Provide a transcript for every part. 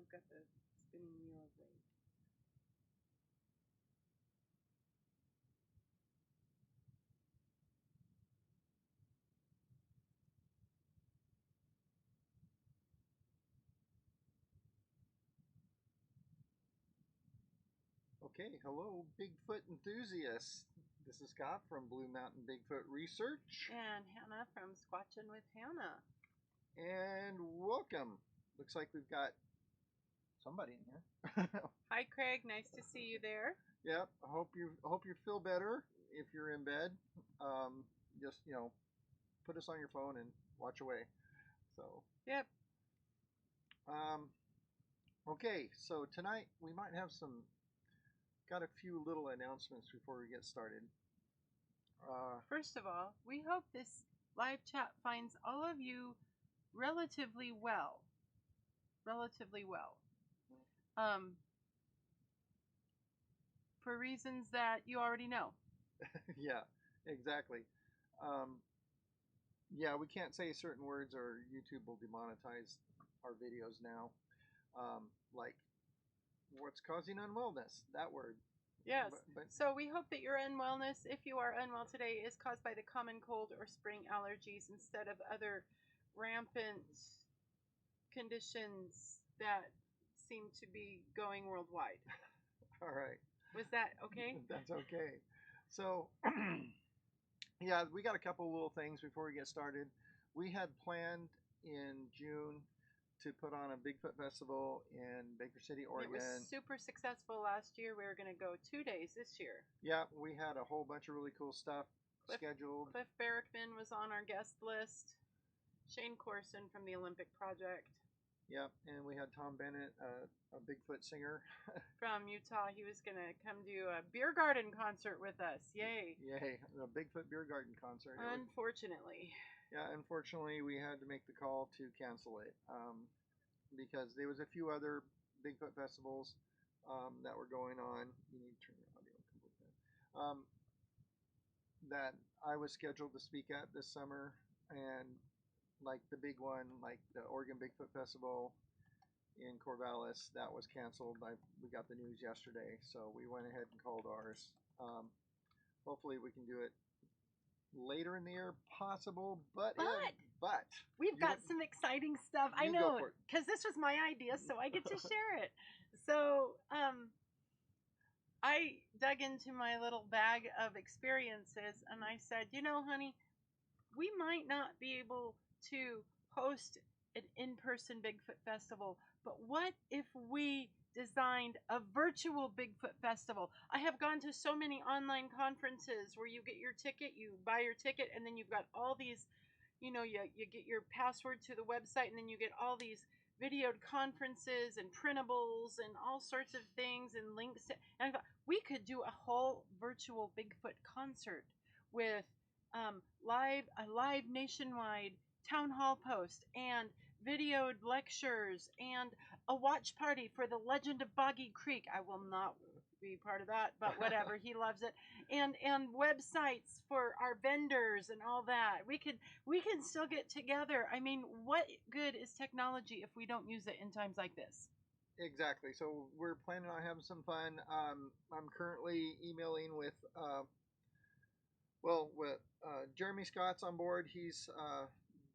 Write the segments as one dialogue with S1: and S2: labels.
S1: I've got the spinning wheel of rage.
S2: Okay, hello, Bigfoot enthusiasts. This is Scott from Blue Mountain Bigfoot Research.
S1: And Hannah from Squatch with Hannah.
S2: And welcome. Looks like we've got somebody in here.
S1: Hi, Craig. Nice to see you there.
S2: Yep. I hope you feel better if you're in bed. Just put us on your phone and watch away. So.
S1: Yep.
S2: Okay. So tonight we might have got a few little announcements before we get started.
S1: First of all, we hope this live chat finds all of you relatively well. For reasons that you already know.
S2: Yeah, exactly. Yeah, we can't say certain words or YouTube will demonetize our videos now. Like, what's causing unwellness? That word.
S1: Yes. So we hope that your unwellness, if you are unwell today, is caused by the common cold or spring allergies instead of other rampant conditions that seem to be going worldwide.
S2: All right.
S1: Was that okay?
S2: That's okay. So, yeah, we got a couple little things before we get started. We had planned in June to put on a Bigfoot festival in Baker City, Oregon.
S1: It was super successful last year. We were going to go 2 days this year.
S2: Yeah, we had a whole bunch of really cool stuff scheduled.
S1: Cliff Barrickman was on our guest list. Shane Corson from the Olympic Project.
S2: Yep, and we had Tom Bennett, a Bigfoot singer.
S1: From Utah. He was going to come do a beer garden concert with us. Yay.
S2: Yay, a Bigfoot beer garden concert.
S1: Unfortunately.
S2: Yeah, unfortunately, we had to make the call to cancel it because there was a few other Bigfoot festivals that were going on. You need to turn your audio completely. That I was scheduled to speak at this summer, and like the big one, like the Oregon Bigfoot Festival in Corvallis, that was canceled. We got the news yesterday, so we went ahead and called ours. Hopefully, we can do it later in the year, possible, but
S1: we've got some exciting stuff. I know, because this was my idea, so I get to share it. So I dug into my little bag of experiences, and I said, honey, we might not be able to host an in-person Bigfoot festival, but what if we designed a virtual Bigfoot festival? I have gone to so many online conferences where you get your ticket, you buy your ticket, and then you've got all these, you get your password to the website, and then you get all these videoed conferences and printables and all sorts of things and links to, and I thought we could do a whole virtual Bigfoot concert with a live nationwide town hall post and videoed lectures and a watch party for the Legend of Boggy Creek. I will not be part of that, but whatever. He loves it. And websites for our vendors and all that. We can still get together. I mean, what good is technology if we don't use it in times like this?
S2: Exactly. So we're planning on having some fun. I'm currently emailing with Jeremy Scott's on board. He's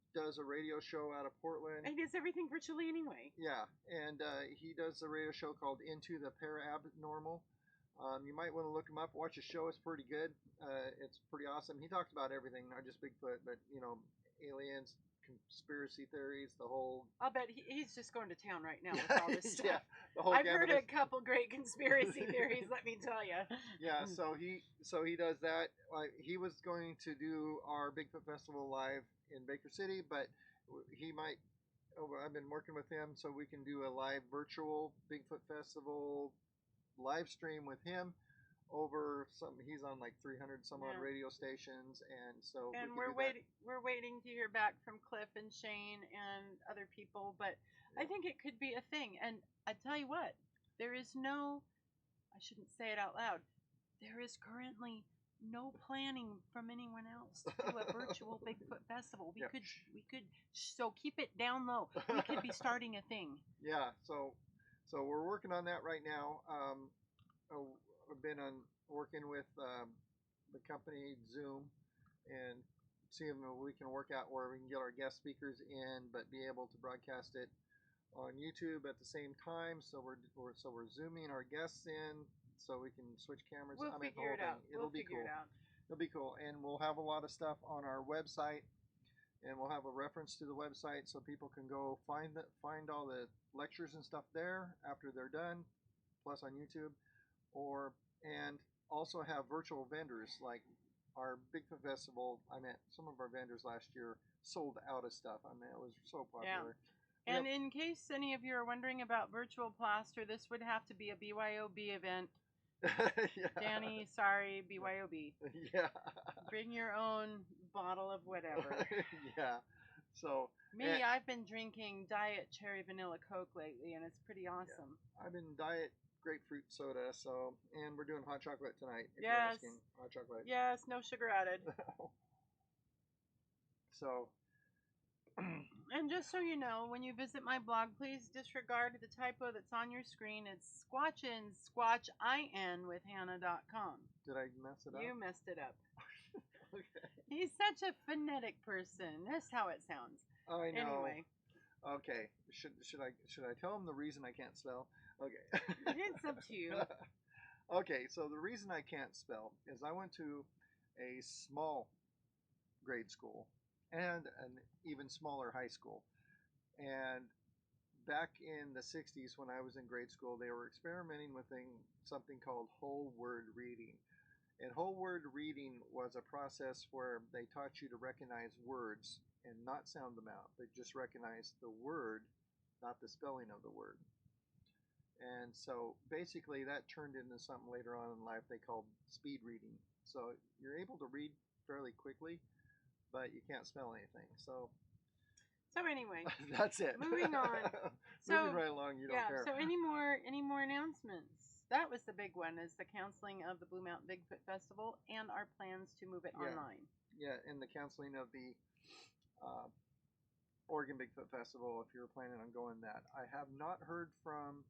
S2: does a radio show out of Portland.
S1: And he does everything virtually anyway.
S2: Yeah, and he does a radio show called Into the Para-Abnormal. You might want to look him up, watch his show. It's pretty good. It's pretty awesome. He talks about everything, not just Bigfoot, but, aliens, conspiracy theories, the whole...
S1: I'll bet he's just going to town right now with all this stuff.
S2: Yeah, the whole
S1: I've heard a couple great conspiracy theories, let me tell you.
S2: Yeah, so he does that. He was going to do our Bigfoot Festival live in Baker City, but he might... I've been working with him so we can do a live virtual Bigfoot Festival live stream with him over he's on like 300 some odd radio stations, and so
S1: we're waiting to hear back from Cliff and Shane and other people, but yeah. I think it could be a thing. And I tell you what, there is I shouldn't say it out loud, there is currently no planning from anyone else to do a virtual Bigfoot festival. We could so keep it down low. We could be starting a thing.
S2: Yeah, so So we're working on that right now. I've been on working with the company Zoom and seeing if we can work out where we can get our guest speakers in, but be able to broadcast it on YouTube at the same time. So we're zooming our guests in, so we can switch cameras.
S1: We'll figure it out.
S2: It'll be cool. It'll be cool, and we'll have a lot of stuff on our website, and we'll have a reference to the website so people can go find all the lectures and stuff there after they're done, plus on YouTube, and also have virtual vendors like our Bigfoot Festival. I mean, some of our vendors last year sold out of stuff. I mean, it was so popular.
S1: Yeah. And in case any of you are wondering about virtual plaster, this would have to be a BYOB event. Yeah. Danny, sorry, BYOB.
S2: Yeah.
S1: Bring your own bottle of whatever.
S2: Yeah. So
S1: I've been drinking Diet Cherry Vanilla Coke lately, and it's pretty awesome.
S2: Yeah. I've been Diet Grapefruit Soda, and we're doing hot chocolate tonight. If
S1: yes.
S2: You're asking, hot chocolate.
S1: Yes, no sugar added.
S2: So.
S1: And just so you know, when you visit my blog, please disregard the typo that's on your screen. It's Squatchin, Squatchin with Hannah.com.
S2: Did I mess it up?
S1: You messed it up.
S2: Okay.
S1: He's such a phonetic person. That's how it sounds.
S2: I know.
S1: Anyway.
S2: Okay. Should I tell him the reason I can't spell? Okay.
S1: It's up to you.
S2: Okay, so the reason I can't spell is I went to a small grade school and an even smaller high school. And back in the 60s when I was in grade school, they were experimenting with something called whole word reading. And whole word reading was a process where they taught you to recognize words and not sound them out, but just recognize the word, not the spelling of the word. And so basically that turned into something later on in life they called speed reading. So you're able to read fairly quickly, but you can't spell anything. So
S1: anyway,
S2: that's it.
S1: Moving on.
S2: Moving right along, you don't care.
S1: So any more announcements? That was the big one, is the canceling of the Blue Mountain Bigfoot Festival and our plans to move it online.
S2: Yeah, and the canceling of the Oregon Bigfoot Festival, if you were planning on going that. I have not heard from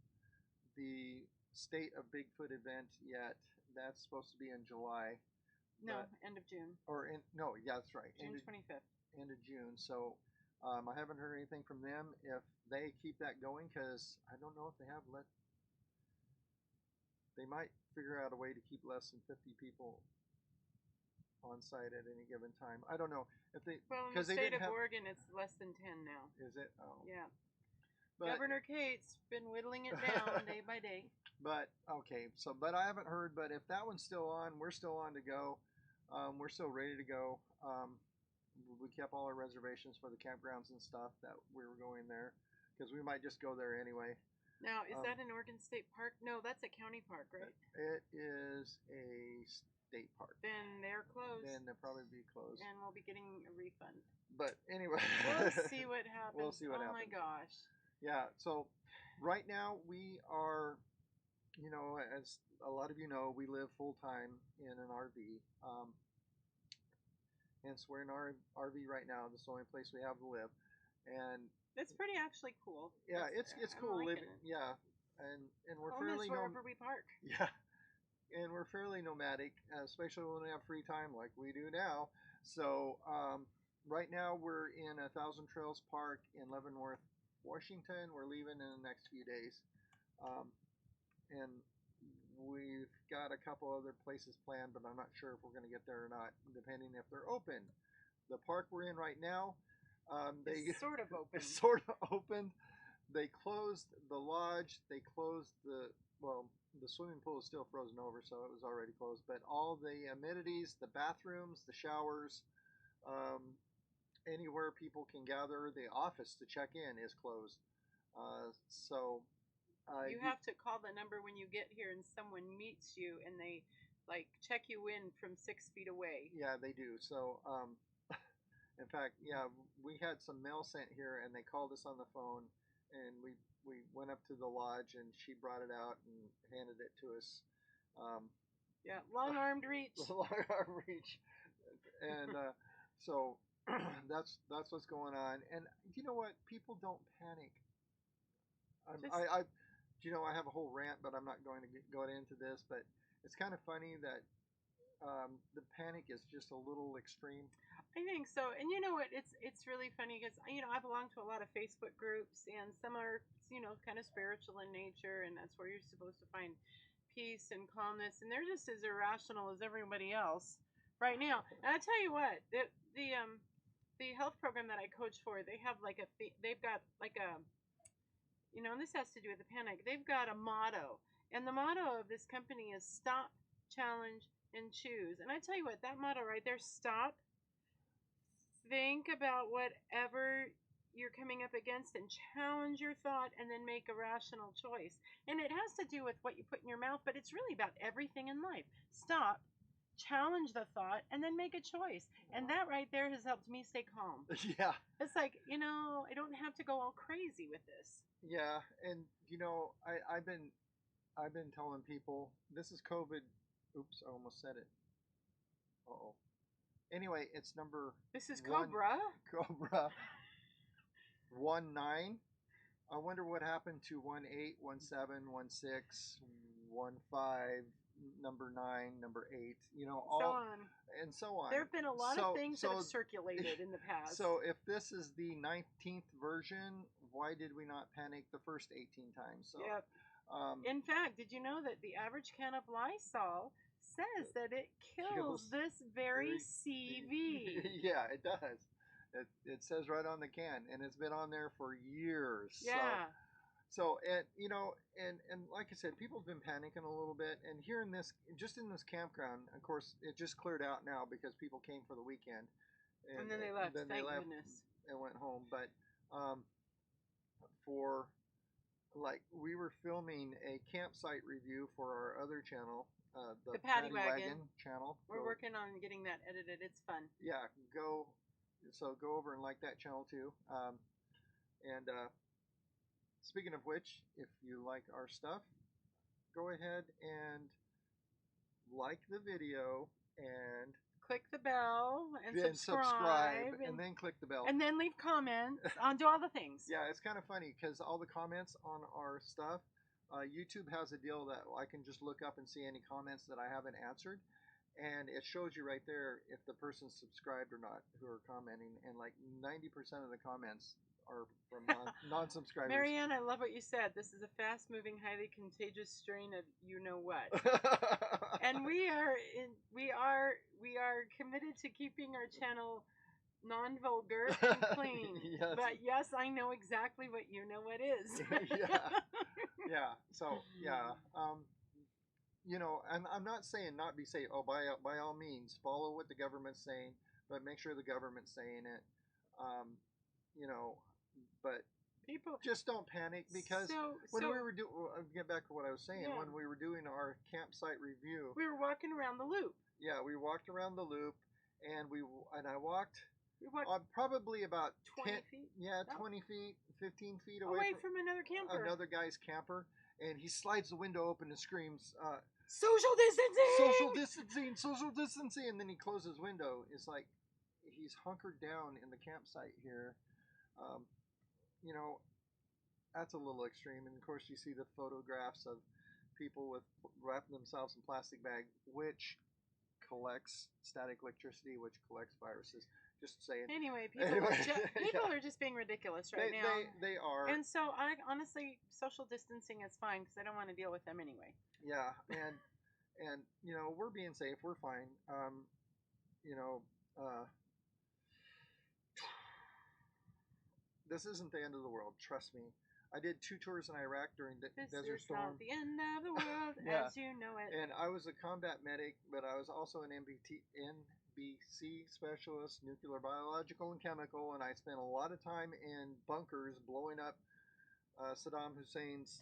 S2: the State of Bigfoot event yet. That's supposed to be in July.
S1: No, end of June.
S2: That's right.
S1: June 25th.
S2: End of June. So I haven't heard anything from them if they keep that going, because I don't know if they have they might figure out a way to keep less than 50 people on site at any given time. I don't know if they.
S1: Well, in the state of Oregon, it's less than 10 now.
S2: Is it? Oh.
S1: Yeah. But Governor Kate's been whittling it down day by day.
S2: But okay, but I haven't heard. But if that one's still on, we're still on to go. We're still ready to go. We kept all our reservations for the campgrounds and stuff that we were going there, because we might just go there anyway.
S1: Now, is that an Oregon State Park? No, that's a county park, right?
S2: It is a state park.
S1: Then they're closed.
S2: Then they'll probably be closed.
S1: And we'll be getting a refund.
S2: But anyway.
S1: We'll see what happens.
S2: We'll see what happens.
S1: Oh my gosh.
S2: Yeah, so right now we are, as a lot of you know, we live full-time in an RV. Hence, we're in our RV right now. This is the only place we have to live. And
S1: it's pretty actually cool.
S2: Yeah, it's cool living. Yeah, and we're fairly
S1: wherever we park.
S2: Yeah, and we're fairly nomadic, especially when we have free time like we do now. So right now we're in 1,000 Trails Park in Leavenworth, Washington. We're leaving in the next few days, and we've got a couple other places planned, but I'm not sure if we're going to get there or not, depending if they're open. The park we're in right now. They
S1: sort of open.
S2: Sort of opened. They closed the lodge. They closed the swimming pool is still frozen over, so it was already closed. But all the amenities, the bathrooms, the showers, anywhere people can gather, the office to check in is closed.
S1: You have to call the number when you get here, and someone meets you, and they check you in from 6 feet away.
S2: Yeah, they do. So. In fact, we had some mail sent here, and they called us on the phone, and we went up to the lodge, and she brought it out and handed it to us.
S1: Long-armed reach.
S2: Long-armed reach, and so that's what's going on. And you know what? People don't panic. I have a whole rant, but I'm not going to go into this. But it's kind of funny that the panic is just a little extreme.
S1: I think so. And you know what? It's really funny because I belong to a lot of Facebook groups, and some are kind of spiritual in nature, and that's where you're supposed to find peace and calmness. And they're just as irrational as everybody else right now. And I tell you what, the health program that I coach for, they have they've got like a and this has to do with the panic. They've got a motto, and the motto of this company is stop, challenge, and choose. And I tell you what, that motto right there, stop, think about whatever you're coming up against and challenge your thought and then make a rational choice. And it has to do with what you put in your mouth, but it's really about everything in life. Stop, challenge the thought, and then make a choice. And that right there has helped me stay calm.
S2: Yeah.
S1: It's like, I don't have to go all crazy with this.
S2: Yeah, and I've been telling people this is COVID. Oops, I almost said it. Uh-oh. Anyway, it's number.
S1: This is Cobra.
S2: Cobra 19. I wonder what happened to 18, 17, 16, 15, number 9, number 8. All
S1: so on.
S2: And so on.
S1: There have been a lot of things that have circulated in the past.
S2: So if this is the 19th version, why did we not panic the first 18 times? So,
S1: yep. In fact, did you know that the average can of Lysol says that it kills this very CV?
S2: Yeah, it does. It says right on the can, and it's been on there for years.
S1: Yeah.
S2: So and and like I said, people have been panicking a little bit, and here in this campground, of course, it just cleared out now because people came for the weekend,
S1: and then they left. Thank goodness.
S2: And went home. But for we were filming a campsite review for our other channel, the
S1: Patty Wagon
S2: channel.
S1: We're working on getting that edited. It's fun.
S2: Yeah, go over and like that channel too. And speaking of which, if you like our stuff, go ahead and like the video and
S1: click the bell and
S2: subscribe and then click the bell
S1: and then leave comments on do all the things.
S2: Yeah, it's kind of funny because all the comments on our stuff, YouTube has a deal that I can just look up and see any comments that I haven't answered, and it shows you right there if the person's subscribed or not who are commenting, and like 90% of the comments are from non-subscribers.
S1: Marianne, I love what you said. This is a fast-moving, highly contagious strain of you-know-what. And we are committed to keeping our channel non-vulgar and clean.
S2: Yes.
S1: But yes, I know exactly what you-know-what is.
S2: Yeah. So, yeah. And I'm not saying not be safe. Oh, by all means, follow what the government's saying, but make sure the government's saying it. But people just don't panic because we were doing. Get back to what I was saying. Yeah. When we were doing our campsite review,
S1: we were walking around the loop.
S2: Yeah, we walked around the loop, and I walked. We walked probably about
S1: 20 feet.
S2: Yeah, 20 feet, 15 feet away
S1: from another camper.
S2: Another guy's camper, and he slides the window open and screams,
S1: "Social distancing!
S2: Social distancing! Social distancing!" And then he closes his window. It's like he's hunkered down in the campsite here. That's a little extreme. And of course, you see the photographs of people wrapping themselves in plastic bag, which collects static electricity, which collects viruses. Just saying.
S1: Anyway, people are just being ridiculous right now.
S2: They are.
S1: And so, I honestly, social distancing is fine because I don't want to deal with them anyway.
S2: Yeah, and we're being safe. We're fine. This isn't the end of the world. Trust me. I did 2 tours in Iraq during the Desert Storm.
S1: This is not the end of the world as you know it.
S2: And I was a combat medic, but I was also an NBC specialist, nuclear, biological, and chemical, and I spent a lot of time in bunkers blowing up Saddam Hussein's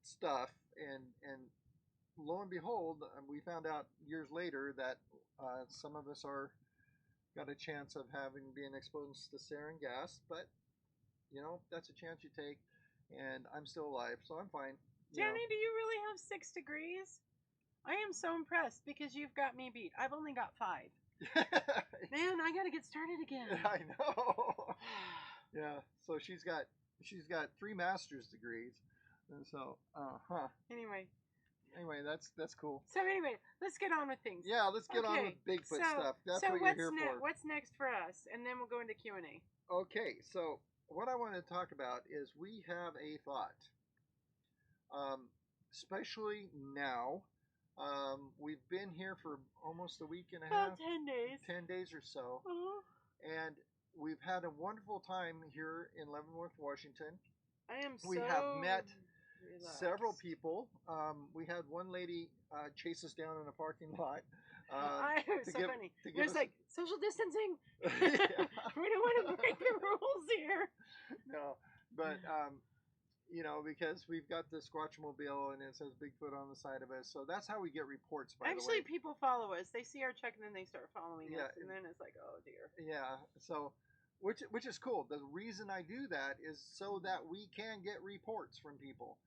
S2: stuff. And lo and behold, we found out years later that some of us got a chance of being exposed to sarin gas, but that's a chance you take, and I'm still alive, so I'm fine.
S1: Danny, do you really have 6 degrees? I am so impressed because you've got me beat. I've only got 5. Man, I gotta get started again.
S2: I know. Yeah, so she's got 3 master's degrees. And so,
S1: Anyway,
S2: that's cool.
S1: so anyway, let's get on with things.
S2: Yeah, let's get on with Bigfoot stuff. That's what you're here for.
S1: What's next for us? And then we'll go into Q&A.
S2: Okay, so what I want to talk about is we have a thought. Especially now, we've been here for almost a week and a half.
S1: About 10 days.
S2: 10 days or so.
S1: Uh-huh.
S2: And we've had a wonderful time here in Leavenworth, Washington.
S1: We
S2: have met
S1: relaxed.
S2: several people. We had one lady chase us down in a parking lot.
S1: It was so funny. It was like, social distancing?
S2: Yeah.
S1: We don't want to break the rules here.
S2: No, but, because we've got the Squatch-mobile and it says Bigfoot on the side of us. So that's how we get reports, by the way.
S1: Actually, people follow us. They see our check and then they start following us. And then it's like, oh, dear.
S2: Yeah, so... Which is cool. The reason I do that is so that we can get reports from people.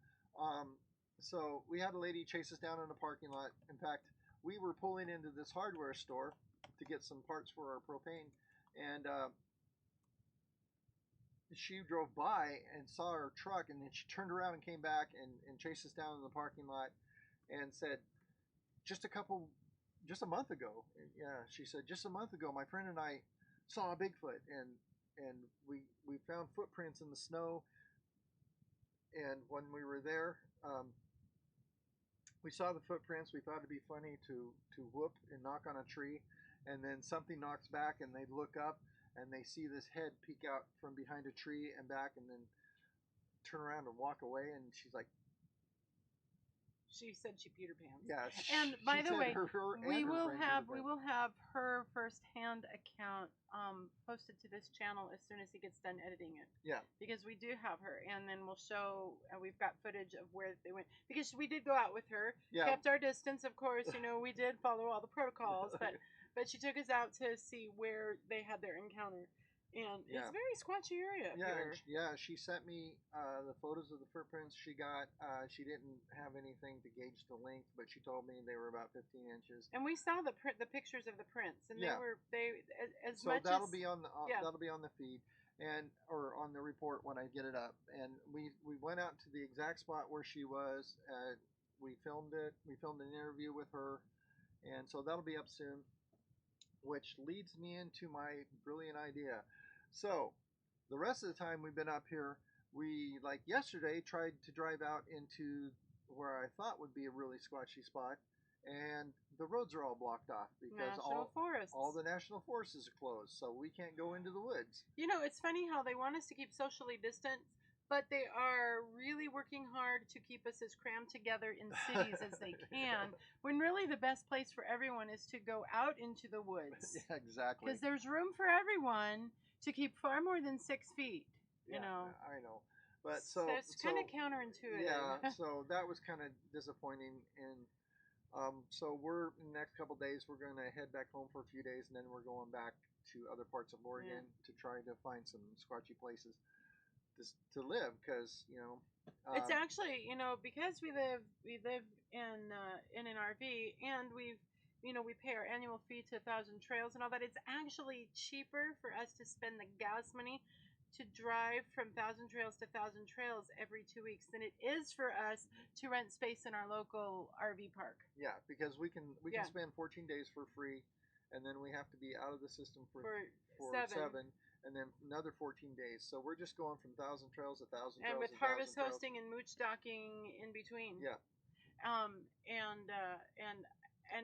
S2: So we had a lady chase us down in a parking lot. In fact, we were pulling into this hardware store to get some parts for our propane, and she drove by and saw our truck, and then she turned around and came back and chased us down in the parking lot and said, just a month ago, she said, just a month ago, my friend and I saw a Bigfoot, and we found footprints in the snow, and when we were there, we saw the footprints. We thought it'd be funny to whoop and knock on a tree, and then something knocks back, and they look up and they see this head peek out from behind a tree and back, and then turn around and walk away. And she's like,
S1: she said she peed her pants.
S2: Yeah.
S1: And by the way, we will have her first-hand account posted to this channel as soon as he gets done editing it.
S2: Yeah.
S1: Because we do have her, and then we'll show. We've got footage of where they went, because we did go out with her.
S2: Yeah.
S1: Kept our distance, of course. We did follow all the protocols, but she took us out to see where they had their encounter. And it's a very squatchy area up here.
S2: Yeah, she sent me the photos of the footprints she got. She didn't have anything to gauge the length, but she told me they were about 15 inches.
S1: And we saw the pictures of the prints, and they
S2: so that'll be on the feed or on the report when I get it up. And we went out to the exact spot where she was. We filmed it. We filmed an interview with her, and so that'll be up soon. Which leads me into my brilliant idea. So, the rest of the time we've been up here, we, like yesterday, tried to drive out into where I thought would be a really squatchy spot, and the roads are all blocked off because all the national forests are closed, so we can't go into the woods.
S1: It's funny how they want us to keep socially distant, but they are really working hard to keep us as crammed together in cities as they can, when really the best place for everyone is to go out into the woods.
S2: Yeah, exactly.
S1: Because there's room for everyone to keep far more than 6 feet,
S2: I know. But so
S1: it's kind of counterintuitive.
S2: Yeah, so that was kind of disappointing. And so in the next couple days, we're going to head back home for a few days, and then we're going back to other parts of Oregon to try to find some squatchy places to live, because
S1: it's actually because we live in an RV, and we pay our annual fee to 1,000 Trails and all that. It's actually cheaper for us to spend the gas money to drive from 1,000 Trails to 1,000 Trails every 2 weeks than it is for us to rent space in our local RV park.
S2: Yeah, because we can spend 14 days for free, and then we have to be out of the system for 7. And then another 14 days. So we're just going from 1,000 Trails to 1,000 Trails.
S1: And with harvest hosting and mooch docking in between.
S2: Yeah.
S1: And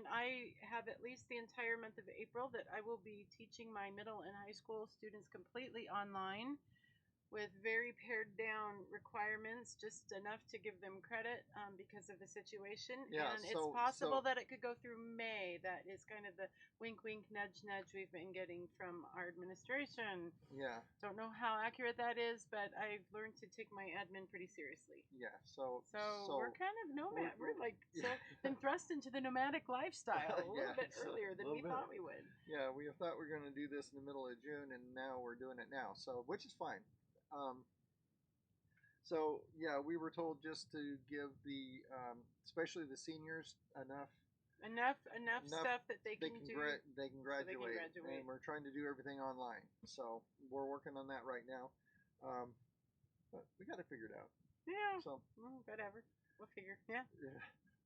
S1: I have at least the entire month of April that I will be teaching my middle and high school students completely online, with very pared down requirements, just enough to give them credit because of the situation.
S2: Yeah,
S1: and it's possible that it could go through May. That is kind of the wink, wink, nudge, nudge we've been getting from our administration.
S2: Yeah.
S1: Don't know how accurate that is, but I've learned to take my admin pretty seriously.
S2: Yeah. So
S1: we're kind of nomad. We're like been thrust into the nomadic lifestyle a little bit earlier than we thought we would.
S2: Yeah, we thought we were going to do this in the middle of June, and now we're doing it now. So, which is fine. We were told just to give the, especially the seniors, enough
S1: stuff that they can graduate.
S2: And we're trying to do everything online. So we're working on that right now. But we got to figure it out.
S1: Yeah.
S2: So
S1: Whatever. We'll figure. Yeah.
S2: yeah.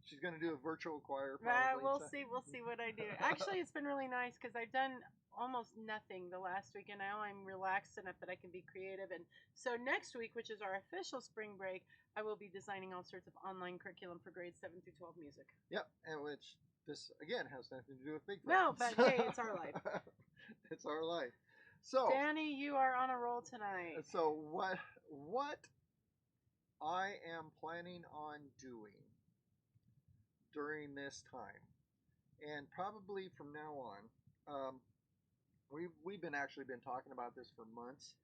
S2: She's going to do a virtual choir probably.
S1: We'll see. We'll see what I do. Actually, it's been really nice because I've done almost nothing the last week, and now I'm relaxed enough that I can be creative. And so next week, which is our official spring break, I will be designing all sorts of online curriculum for grades 7 through 12 music.
S2: Yep, and which this again has nothing to do with Bigfoot.
S1: No, but hey, it's our life.
S2: It's our life. So
S1: Danny, you are on a roll tonight.
S2: So what I am planning on doing during this time, and probably from now on, we've been actually been talking about this for months.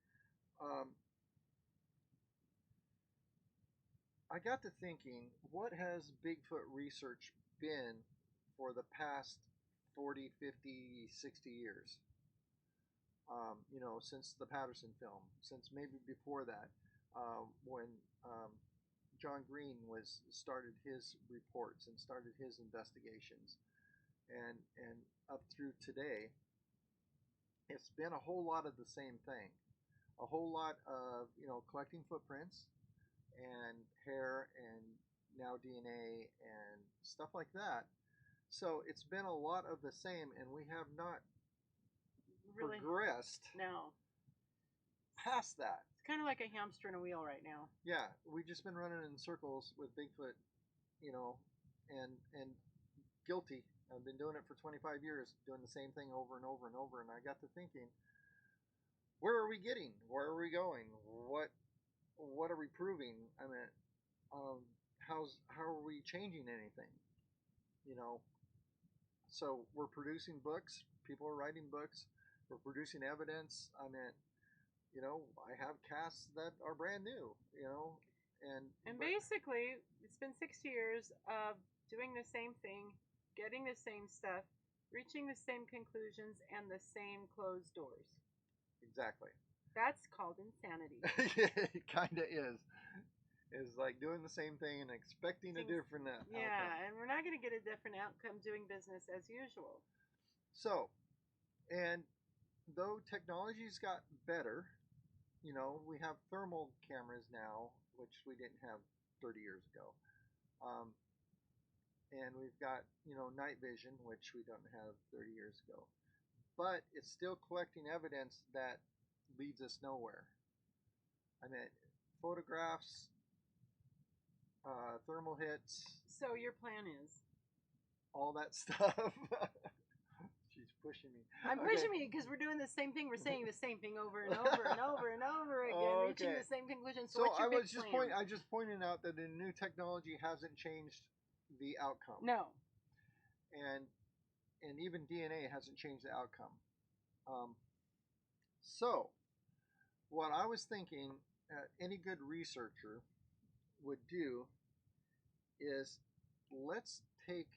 S2: I got to thinking, what has Bigfoot research been for the past 40, 50, 60 years? Since the Patterson film, since maybe before that, when John Green started his reports and started his investigations, and up through today, it's been a whole lot of the same thing. A whole lot of collecting footprints and hair and now DNA and stuff like that. So it's been a lot of the same, and we have not
S1: Really
S2: progressed
S1: no.
S2: past that.
S1: It's kind of like a hamster in a wheel right now.
S2: Yeah, we've just been running in circles with Bigfoot, and guilty. I've been doing it for 25 years, doing the same thing over and over and over, and I got to thinking, where are we getting? Where are we going? What are we proving? I mean, how are we changing anything? So we're producing books. People are writing books. We're producing evidence. I mean, I have casts that are brand new. And
S1: basically, it's been 60 years of doing the same thing, getting the same stuff, reaching the same conclusions, and the same closed doors.
S2: Exactly.
S1: That's called insanity.
S2: It kind of is. It's like doing the same thing and expecting a different outcome.
S1: Yeah, and we're not going to get a different outcome doing business as usual.
S2: So, and though technology's got better, we have thermal cameras now, which we didn't have 30 years ago. And we've got, night vision, which we don't have 30 years ago. But it's still collecting evidence that leads us nowhere. I mean, photographs, thermal hits.
S1: So your plan is?
S2: All that stuff. She's pushing me.
S1: I'm pushing me because we're doing the same thing. We're saying the same thing over and over and over and over again, reaching the same conclusion. So what's your big plan?
S2: I just pointed out that the new technology hasn't changed the outcome.
S1: No.
S2: And even DNA hasn't changed the outcome. So what I was thinking any good researcher would do is, let's take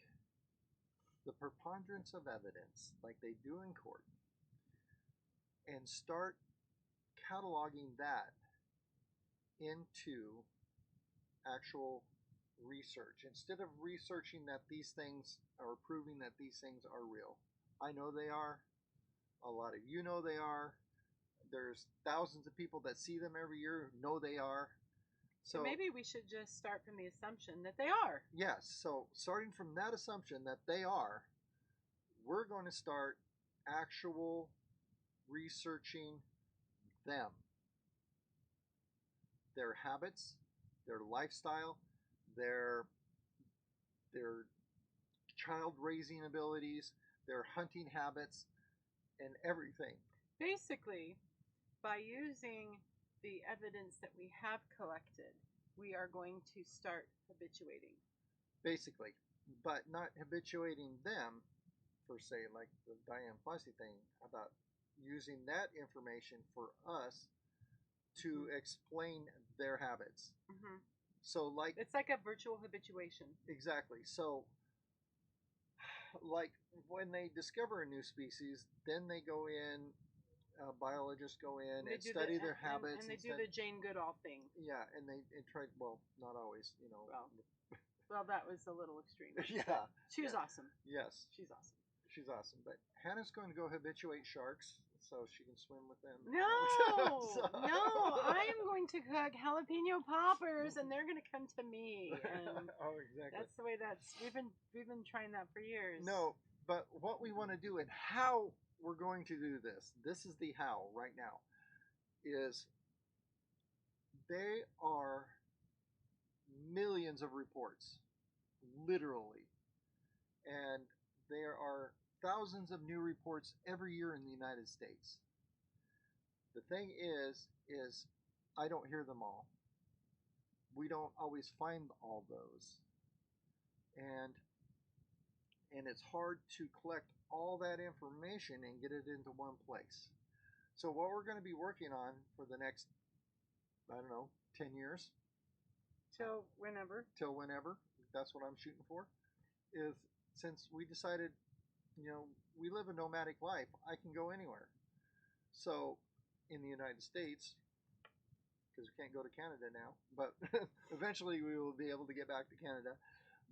S2: the preponderance of evidence like they do in court and start cataloging that into actual research, instead of researching that these things or proving that these things are real. I know they are. A lot of you know they are. There's thousands of people that see them every year who know they are.
S1: So maybe we should just start from the assumption that they are.
S2: Yes. So starting from that assumption that they are, we're going to start actual researching them, their habits, their lifestyle, their child raising abilities, their hunting habits, and everything.
S1: Basically, by using the evidence that we have collected, we are going to start habituating.
S2: Basically, but not habituating them, per se, like the Diane Fossey thing, about using that information for us to explain their habits.
S1: Mm-hmm.
S2: So, like,
S1: it's like a virtual habituation.
S2: Exactly. So, like when they discover a new species, then they go in. Biologists go in and study their habits,
S1: and they do the Jane Goodall thing.
S2: Yeah, and they try. Well, not always,
S1: Well, that was a little extreme.
S2: Yeah,
S1: she was awesome.
S2: Yes,
S1: she's awesome.
S2: She's awesome. But Hannah's going to go habituate sharks. so she can swim with them.
S1: No,
S2: So-
S1: no, I am going to cook jalapeno poppers, and they're going to come to me. And
S2: oh, exactly.
S1: that's the way we've been trying that for years.
S2: No, but what we want to do and how we're going to do this. This is the how right now. Is they are millions of reports, literally, and there are thousands of new reports every year in the United States. The thing is I don't hear them all. We don't always find all those, and it's hard to collect all that information and get it into one place. So what we're going to be working on for the next, I don't know, 10 years,
S1: Till whenever.
S2: that's what I'm shooting for, is since we decided, we live a nomadic life, I can go anywhere. So in the United States, because we can't go to Canada now, but eventually we will be able to get back to Canada.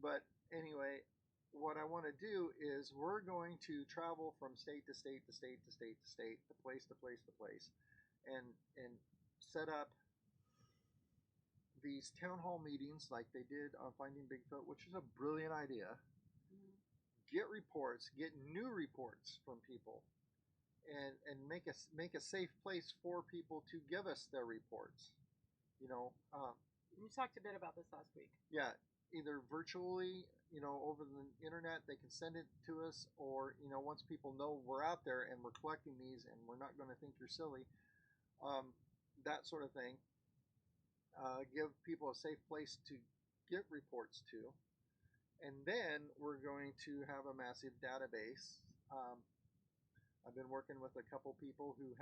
S2: But anyway, what I want to do is we're going to travel from state to state to state to state to state, to place to place to place, and set up these town hall meetings like they did on Finding Bigfoot, which is a brilliant idea. Get reports, get new reports from people, and make a safe place for people to give us their reports.
S1: You talked a bit about this last week.
S2: Yeah, either virtually, over the internet, they can send it to us, or once people know we're out there and we're collecting these, and we're not going to think you're silly, that sort of thing. Give people a safe place to get reports to, and then we're going to have a massive database. I've been working with a couple people who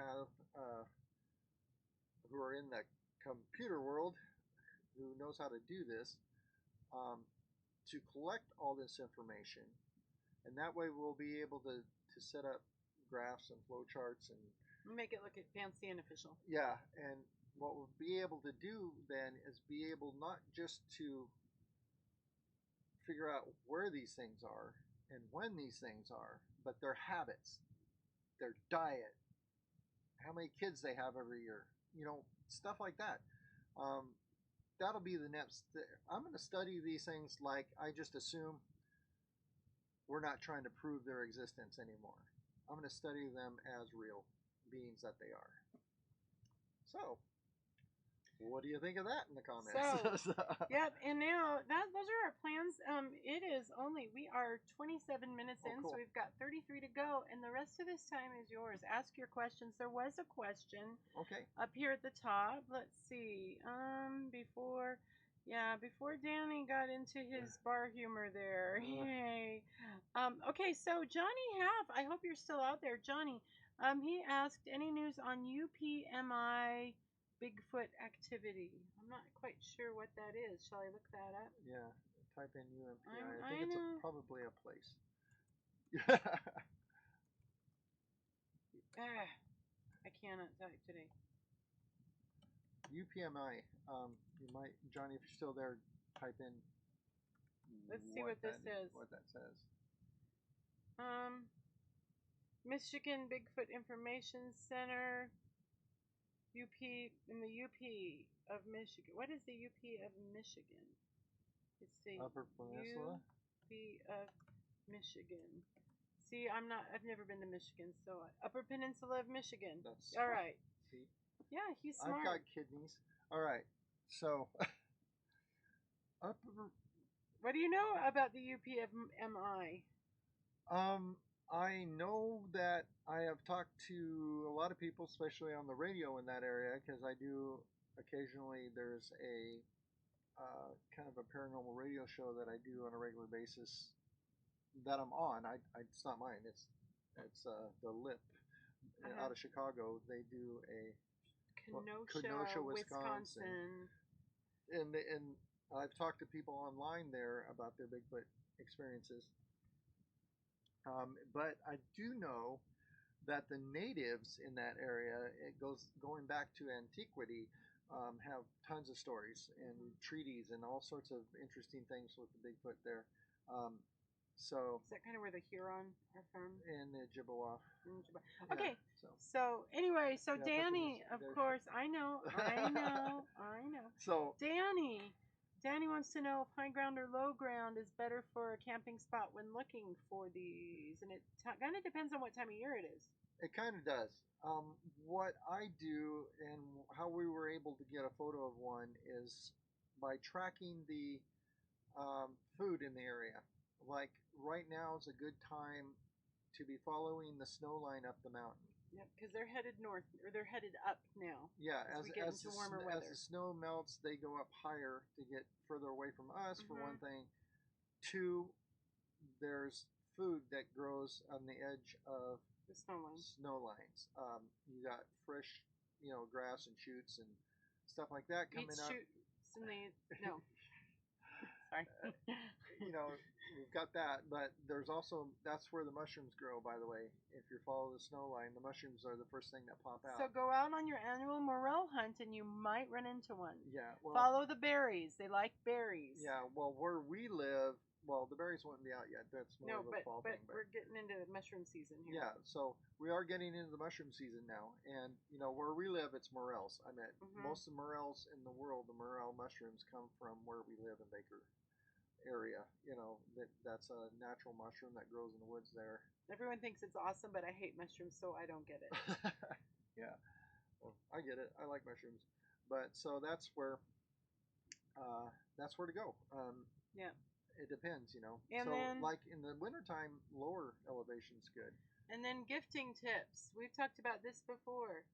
S2: are in the computer world, who knows how to do this, to collect all this information, and that way we'll be able to set up graphs and flow charts and
S1: make it look fancy and official.
S2: Yeah, and what we'll be able to do then is be able not just to figure out where these things are and when these things are, but their habits, their diet, how many kids they have every year, stuff like that. That'll be the next. I'm going to study these things like I just assume we're not trying to prove their existence anymore. I'm going to study them as real beings that they are. So, what do you think of that in the comments?
S1: So, yep, and now those are our plans. We are 27 minutes in,
S2: cool.
S1: So we've got 33 to go, and the rest of this time is yours. Ask your questions. There was a question up here at the top. Let's see. Before Danny got into his bar humor there. Yay. Okay, so Johnny I hope you're still out there. Johnny, he asked, any news on UPMI Bigfoot activity? I'm not quite sure what that is. Shall I look that up?
S2: Yeah, type in UMPI. I think it's probably a place.
S1: I cannot type today.
S2: UPMI. You might, Johnny, if you're still there, type in.
S1: Let's see what this says.
S2: What that says.
S1: Michigan Bigfoot Information Center. In the UP of Michigan. What is the UP of Michigan? It's the
S2: Upper Peninsula.
S1: UP of Michigan. See, I've never been to Michigan, so Upper Peninsula of Michigan.
S2: That's
S1: all right.
S2: See?
S1: Yeah, he's smart.
S2: I've got kidneys. All right. So,
S1: what do you know about the UP of MI?
S2: I know that I have talked to a lot of people, especially on the radio in that area, because I do occasionally. There's a kind of a paranormal radio show that I do on a regular basis that I'm on. It's not mine. It's the Lip out of Chicago. They do a
S1: Kenosha, Wisconsin.
S2: And I've talked to people online there about their Bigfoot experiences. But I do know that the natives in that area, going back to antiquity, have tons of stories and treaties and all sorts of interesting things with the Bigfoot there. So
S1: Is that kind of where the Huron are from?
S2: in the Chippewa.
S1: Okay.
S2: Yeah,
S1: So anyway, so
S2: yeah,
S1: Danny, of
S2: there's-
S1: course, I know.
S2: So
S1: Danny wants to know if high ground or low ground is better for a camping spot when looking for these, and it kind of depends on what time of year it is.
S2: it kind of does. What I do and how we were able to get a photo of one is by tracking the food in the area. Like right now is a good time to be following the snow line up the mountain.
S1: Yep, because they're headed north or they're headed up now.
S2: Yeah,
S1: as we get into warmer weather.
S2: As the snow melts, they go up higher to get further away from us. For one thing, two, there's food that grows on the edge of
S1: the snow
S2: lines. You got fresh, grass and shoots and stuff like that coming up.
S1: Shoots and no. Sorry.
S2: We've got that, but there's also that's where the mushrooms grow. By the way, if you follow the snow line, the mushrooms are the first thing that pop out.
S1: So go out on your annual morel hunt, and you might run into one.
S2: Yeah. Well,
S1: follow the berries; they like berries.
S2: Yeah. Well, where we live, the berries wouldn't be out yet. That's more of a fall thing.
S1: But we're getting into mushroom season here.
S2: Yeah. So we are getting into the mushroom season now, and where we live, it's morels. I mean, most of the morels in the world, the morel mushrooms come from where we live in Baker area. That's a natural mushroom that grows in the woods there.
S1: Everyone thinks it's awesome, but I hate mushrooms, so I don't get it.
S2: Yeah, well, I get it. I like mushrooms, but so that's where to go.
S1: Yeah,
S2: it depends,
S1: And
S2: so
S1: then,
S2: like in the wintertime, lower elevation's good.
S1: And then gifting tips. We've talked about this before.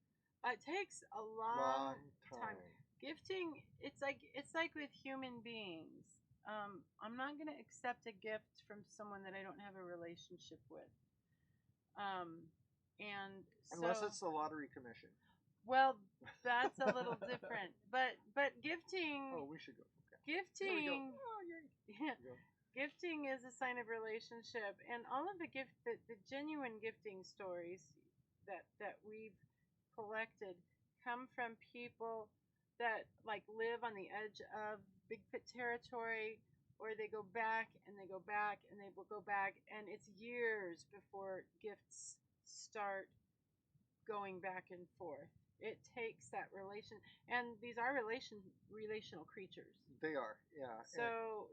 S1: It takes a long time. Gifting, it's like with human beings. I'm not going to accept a gift from someone that I don't have a relationship with. And
S2: unless it's the lottery commission.
S1: Well, that's a little different. But gifting.
S2: Oh, we should go. Okay.
S1: Gifting.
S2: Oh,
S1: yeah. Gifting is a sign of relationship, and all of the genuine gifting stories that we've collected come from people that live on the edge of Bigfoot territory, or they go back and they go back and they will go back, and it's years before gifts start going back and forth. It takes that relation, and these are relational creatures.
S2: They are, yeah.
S1: So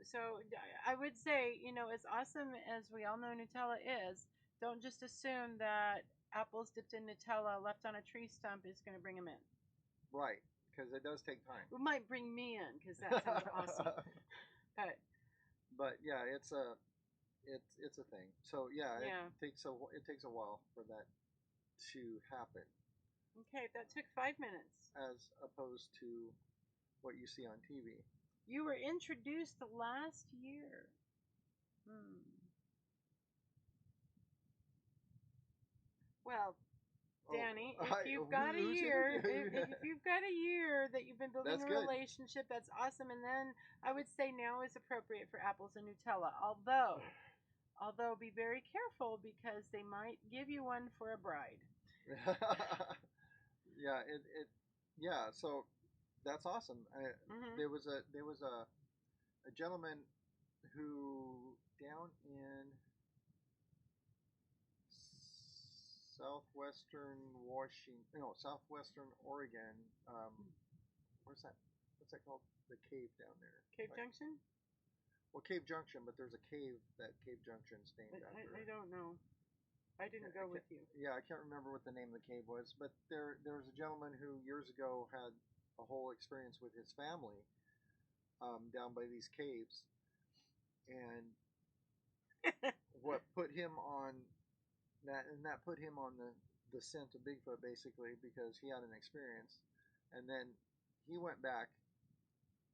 S1: I would say, as awesome as we all know Nutella is, don't just assume that apples dipped in Nutella left on a tree stump is going to bring them in.
S2: Right, because it does take time.
S1: It might bring me in because that sounds awesome. But
S2: yeah, it's a thing. So yeah, it takes a while for that to happen.
S1: Okay, that took 5 minutes.
S2: As opposed to what you see on TV.
S1: You were introduced last year. Well, Danny, if you've got a year, if you've got a year that you've been building a relationship, that's awesome. And then I would say now is appropriate for apples and Nutella. Although be very careful because they might give you one for a bride.
S2: Yeah, so that's awesome. There was a gentleman who down in southwestern Oregon. What's that called? The cave down there.
S1: Cave Junction?
S2: Well, Cave Junction, but there's a cave that Cave Junction's named after.
S1: I don't know. I didn't go with you.
S2: Yeah, I can't remember what the name of the cave was, but there was a gentleman who years ago had a whole experience with his family down by these caves, and what put him on that put him on the scent of Bigfoot basically because he had an experience, and then he went back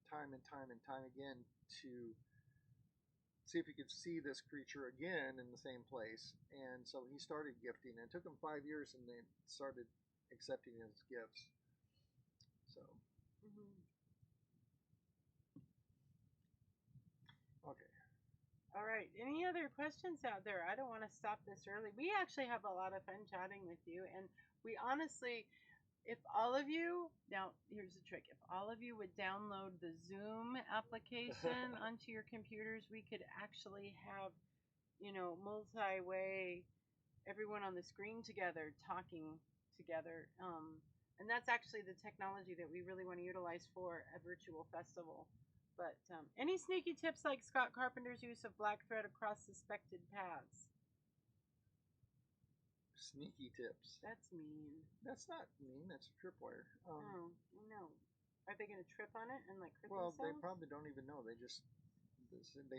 S2: time and time and time again to see if he could see this creature again in the same place. And so he started gifting. It took him 5 years, and they started accepting his gifts. So, okay.
S1: All right. Any other questions out there? I don't want to stop this early. We actually have a lot of fun chatting with you, and we honestly, if all of you, now here's the trick, if all of you would download the Zoom application onto your computers, we could actually have multi-way, everyone on the screen together, talking together. And that's actually the technology that we really want to utilize for a virtual festival. But any sneaky tips like Scott Carpenter's use of black thread across suspected paths?
S2: Sneaky tips.
S1: That's mean.
S2: That's not mean. That's a tripwire.
S1: Oh, no. Are they going to trip on it and like hurt
S2: Well,
S1: themselves?
S2: they probably don't even know. They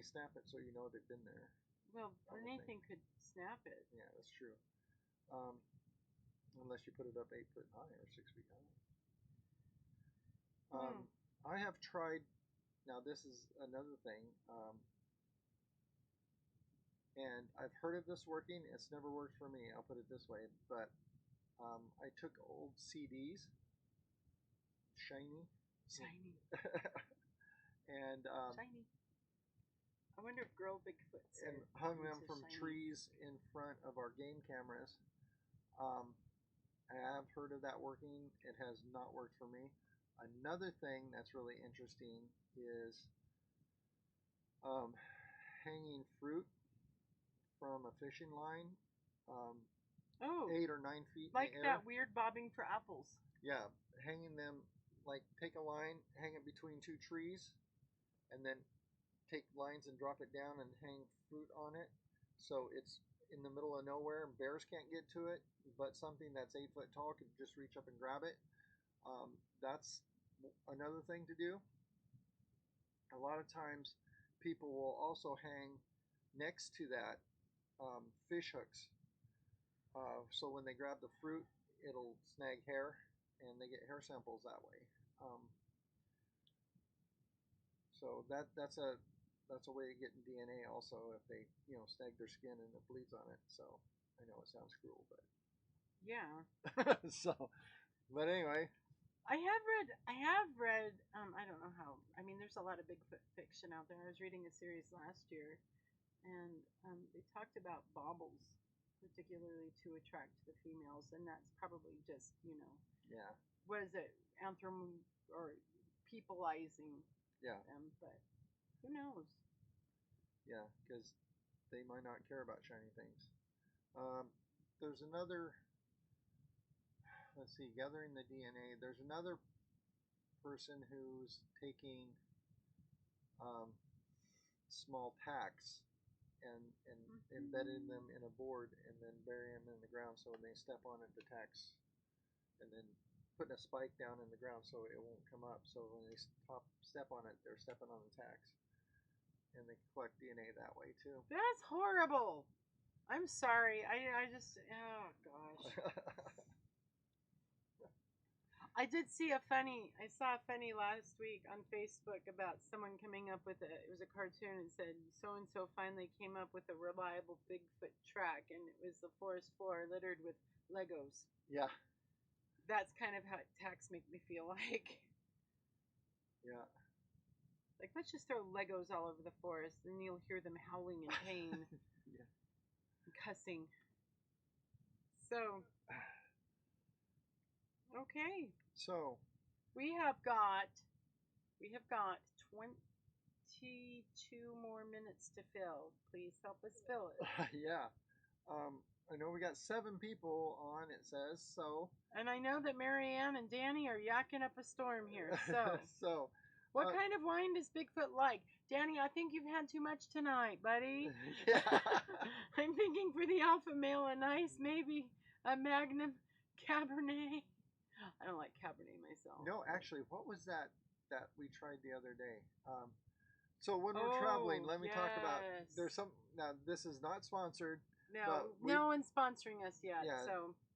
S2: snap it so you know they've been there.
S1: Well, anything could snap it.
S2: Yeah, that's true. Unless you put it up 8 foot high or 6 feet high. I have tried. Now this is another thing, and I've heard of this working. It's never worked for me. I'll put it this way. But I took old CDs, shiny, and
S1: shiny. I wonder if girl Bigfoots
S2: and hung them from trees in front of our game cameras. I have heard of that working. It has not worked for me. Another thing that's really interesting is hanging fruit from a fishing line, 8 or 9 feet
S1: like
S2: in the air.
S1: That weird bobbing for apples.
S2: Yeah, hanging them, like take a line, hang it between 2 trees, and then take lines and drop it down and hang fruit on it. So it's in the middle of nowhere and bears can't get to it, but something that's 8 foot tall could just reach up and grab it. That's another thing to do. A lot of times people will also hang next to that fish hooks. So when they grab the fruit, it'll snag hair, and they get hair samples that way. So that's a way of getting DNA also if they snag their skin and it bleeds on it. So I know it sounds cruel, but
S1: yeah.
S2: So, but anyway.
S1: I have read. I don't know how. I mean, there's a lot of Bigfoot fiction out there. I was reading a series last year, and they talked about baubles, particularly to attract the females, and that's probably just
S2: Yeah.
S1: What is it? Or peopleizing.
S2: Yeah.
S1: Them, but who knows?
S2: Yeah, because they might not care about shiny things. There's another. Let's see, gathering the DNA. There's another person who's taking small tacks and embedding them in a board and then burying them in the ground so when they step on it, the tacks, and then putting a spike down in the ground so it won't come up. So when they step on it, they're stepping on the tacks. And they collect DNA that way too.
S1: That's horrible. I'm sorry. I just, oh gosh. I saw a funny last week on Facebook about someone coming up with it was a cartoon and said so-and-so finally came up with a reliable Bigfoot track, and it was the forest floor littered with Legos.
S2: Yeah.
S1: That's kind of how tacks make me feel like.
S2: Yeah.
S1: Like, let's just throw Legos all over the forest, and you'll hear them howling in pain.
S2: Yeah.
S1: And cussing. So, okay.
S2: So,
S1: we have got 22 more minutes to fill. Please help us fill it.
S2: Yeah. I know we got 7 people on, it says, so.
S1: And I know that Marianne and Danny are yakking up a storm here, so.
S2: So.
S1: What kind of wine does Bigfoot like? Danny, I think you've had too much tonight, buddy.
S2: Yeah.
S1: I'm thinking for the alpha male a nice, maybe a Magnum Cabernet. I don't like Cabernet myself.
S2: No, actually, what was that we tried the other day? So when we're traveling, let me talk about. There's some. Now this is not sponsored.
S1: No, no one's sponsoring us yet.
S2: Yeah.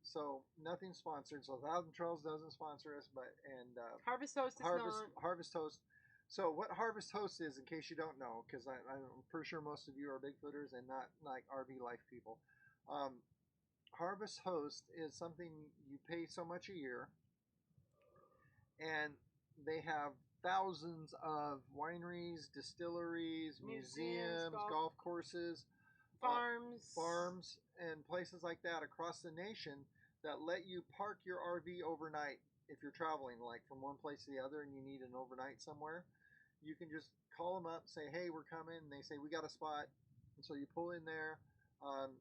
S1: So
S2: nothing sponsored. So Thousand Trails doesn't sponsor us, but
S1: Harvest Host is not.
S2: Harvest Host. So what Harvest Host is, in case you don't know, because I'm pretty sure most of you are Bigfooters and not like RV life people. Harvest Host is something you pay so much a year, and they have thousands of wineries, distilleries, museums, golf courses, farms, and places like that across the nation that let you park your RV overnight if you're traveling, like from one place to the other, and you need an overnight somewhere. You can just call them up, say, "Hey, we're coming," and they say, "We got a spot. And so you pull in there.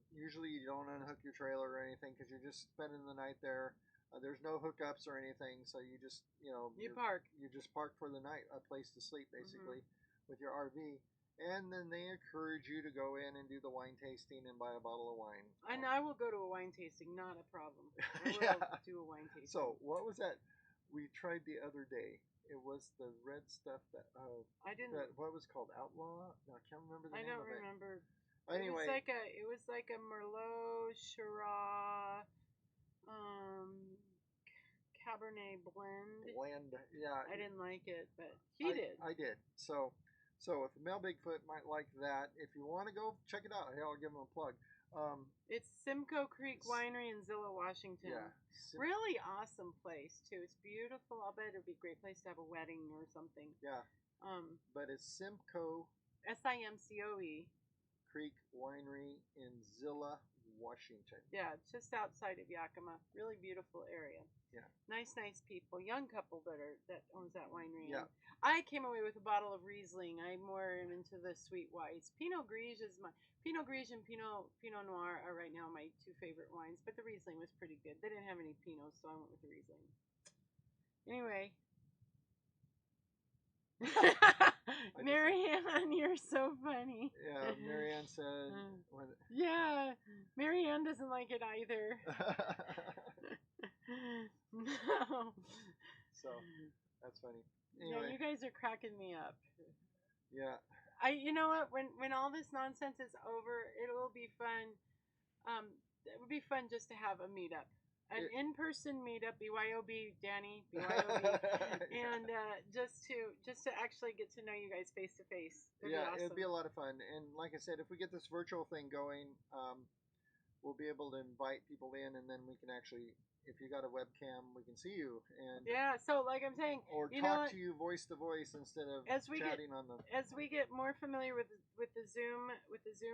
S2: Usually you don't unhook your trailer or anything because you're just spending the night there. There's no hookups or anything, so you just you just park for the night, a place to sleep basically, with your RV. And then they encourage you to go in and do the wine tasting and buy a bottle of wine.
S1: And I will go to a wine tasting, not a problem. I will
S2: Yeah.
S1: do a wine tasting.
S2: So what was that we tried the other day? It was the red stuff that
S1: I didn't.
S2: what was it called, Outlaw? No, I can't remember the name of it.
S1: I don't remember.
S2: Anyway,
S1: it was like a Merlot, Shiraz, Cabernet blend.
S2: Yeah.
S1: I didn't like it, but he did.
S2: I did. So if Mel Bigfoot might like that, if you want to go check it out, hey, I'll give him a plug.
S1: It's Simcoe Creek Winery in Zillow, Washington.
S2: Yeah.
S1: Really awesome place too. It's beautiful. I'll bet it'd be a great place to have a wedding or something.
S2: Yeah. But it's Simcoe
S1: Simcoe
S2: Creek Winery in Zillow, Washington.
S1: Yeah, it's just outside of Yakima. Really beautiful area.
S2: Yeah.
S1: Nice people. Young couple that owns that winery.
S2: Yeah.
S1: I came away with a bottle of Riesling. I'm more into the sweet whites. Pinot Gris and Pinot Noir are right now my two favorite wines, but the Riesling was pretty good. They didn't have any Pinots, so I went with the Riesling. Anyway. Marianne, you're so funny.
S2: Yeah, Marianne said.
S1: Yeah, Marianne doesn't like it either. No.
S2: So that's funny. Anyway.
S1: Yeah, you guys are cracking me up.
S2: Yeah.
S1: You know what? When all this nonsense is over, it will be fun. It would be fun just to have a meetup. An in-person meetup, BYOB, Danny, BYOB, and just to actually get to know you guys face to face.
S2: Yeah, it'd be a lot of fun. And like I said, if we get this virtual thing going, we'll be able to invite people in, and then we can actually, if you got a webcam, we can see you. And
S1: yeah, so like I'm saying,
S2: or talk to you voice to voice instead of chatting on the.
S1: As we get more familiar with the Zoom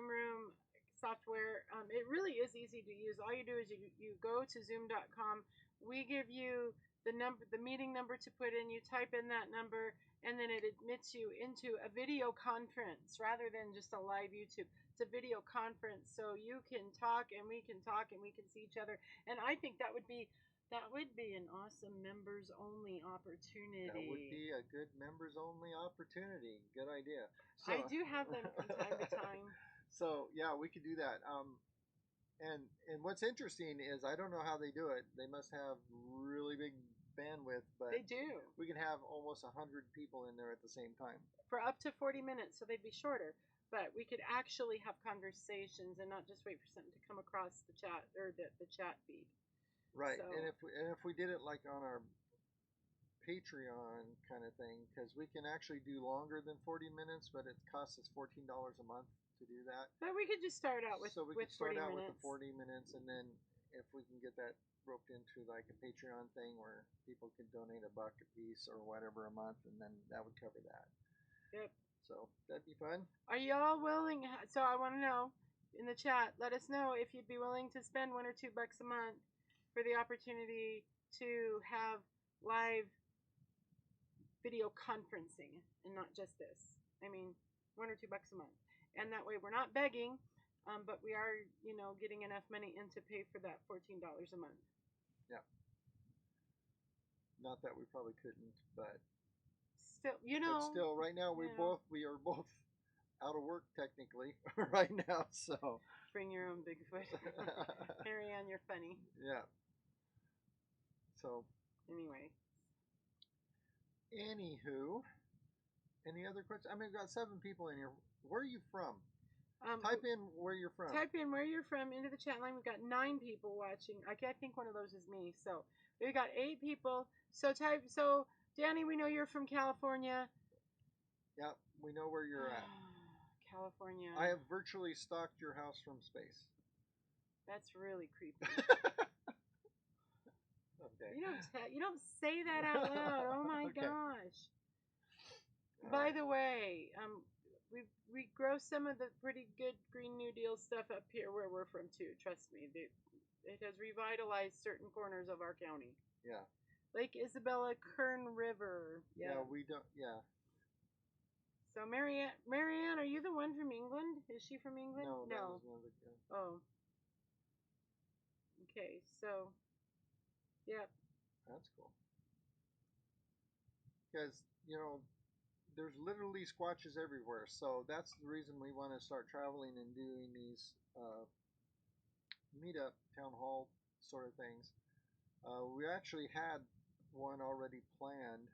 S1: room software, it really is easy to use. All you do is you go to zoom.com. We give you the meeting number to put in. You type in that number, and then it admits you into a video conference rather than just a live YouTube. It's a video conference, so you can talk and we can see each other. And I think that would be an awesome members only opportunity.
S2: That would be a good members only opportunity. Good idea. So,
S1: I do have them from time to time.
S2: So yeah, we could do that. And what's interesting is I don't know how they do it. They must have really big bandwidth, but
S1: they do.
S2: We can have almost 100 people in there at the same time
S1: for up to 40 minutes, so they'd be shorter. But we could actually have conversations and not just wait for something to come across the chat or the chat feed.
S2: Right. So, and if we did it like on our Patreon kind of thing, because we can actually do longer than 40 minutes, but it costs us $14 a month to do that.
S1: But we could just start out with
S2: we could start out
S1: minutes.
S2: with the 40 minutes, and then if we can get that roped into like a Patreon thing where people can donate $1 a piece or whatever a month, and then that would cover that.
S1: Yep.
S2: So that'd be fun.
S1: Are y'all willing? So I want to know in the chat. Let us know if you'd be willing to spend $1 or $2 a month for the opportunity to have live video conferencing and not just this. I mean, $1 or $2 a month. And that way we're not begging, but we are, getting enough money in to pay for that $14 a month.
S2: Yeah. Not that we probably couldn't, but
S1: still,
S2: But still, right now we are both out of work technically right now. So
S1: bring your own Bigfoot. Marianne, you're funny.
S2: Yeah. So
S1: anyway.
S2: Anywho, any other questions? I mean, we've got 7 people in here. Where are you from? Type in where you're from.
S1: Type in where you're from into the chat line. We've got 9 people watching. I think one of those is me. So we've got 8 people. So Danny, we know you're from California.
S2: Yeah, we know where you're at.
S1: California.
S2: I have virtually stalked your house from space.
S1: That's really creepy.
S2: Okay.
S1: You don't say that out loud. Oh my gosh. By the way, we grow some of the pretty good Green New Deal stuff up here where we're from too. Trust me, it has revitalized certain corners of our county.
S2: Yeah. Lake
S1: Isabella, Kern River.
S2: Yeah, we don't. Yeah.
S1: So Marianne, are you the one from England? Is she from England?
S2: No, that was another guy.
S1: Oh. Okay, so, yep.
S2: That's cool. Because, there's literally squatches everywhere. So that's the reason we want to start traveling and doing these meetup town hall sort of things. We actually had one already planned.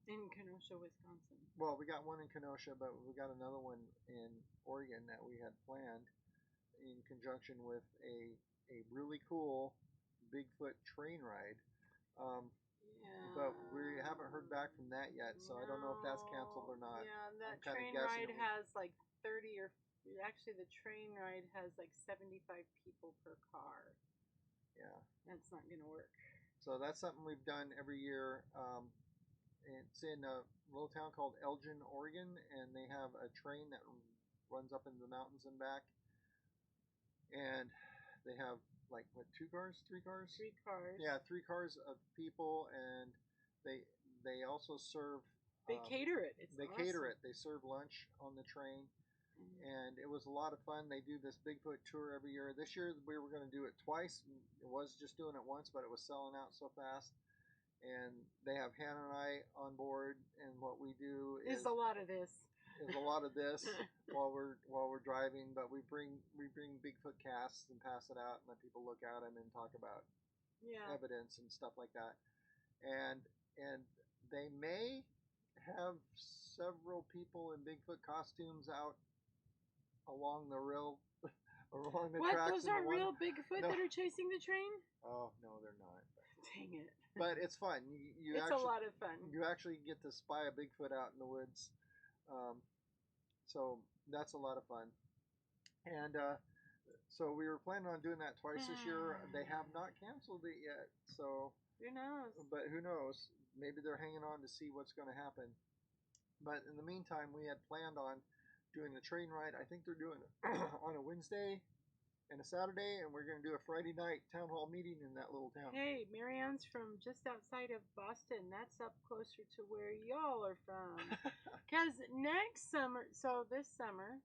S1: In Kenosha, Wisconsin.
S2: Well, we got one in Kenosha, but we got another one in Oregon that we had planned in conjunction with a really cool Bigfoot train ride.
S1: Yeah.
S2: But we haven't heard back from that yet, so I don't know if that's canceled or not.
S1: Yeah, that
S2: I'm
S1: train ride has like 30 or actually the train ride has like 75 people per car.
S2: Yeah.
S1: That's not going to work.
S2: So that's something we've done every year. It's in a little town called Elgin, Oregon, and they have a train that runs up into the mountains and back. And they have like what, 2 cars, 3 cars?
S1: 3 cars.
S2: Yeah, 3 cars of people, and they also serve.
S1: They cater it. It's
S2: they
S1: awesome.
S2: cater it. They serve lunch on the train, and it was a lot of fun. They do this Bigfoot tour every year. This year we were going to do it twice. It was just doing it once, but it was selling out so fast. And they have Hannah and I on board, and what we do is
S1: a lot of this.
S2: Is a lot of this while we're driving, but we bring Bigfoot casts and pass it out and let people look at them and talk about evidence and stuff like that. And they may have several people in Bigfoot costumes out along the rail along the tracks.
S1: What? Those aren't real Bigfoot that are chasing the train?
S2: Oh no, they're not.
S1: Dang it!
S2: But it's fun.
S1: It's actually, a lot of fun.
S2: You actually get to spy a Bigfoot out in the woods. So that's a lot of fun. And so we were planning on doing that twice this year. They have not canceled it yet. So
S1: who knows?
S2: But who knows? Maybe they're hanging on to see what's going to happen. But in the meantime, we had planned on doing the train ride. I think they're doing it on a Wednesday and a Saturday, and we're going to do a Friday night town hall meeting in that little town.
S1: Hey, Marianne's from just outside of Boston. That's up closer to where y'all are from. Because next summer, so this summer,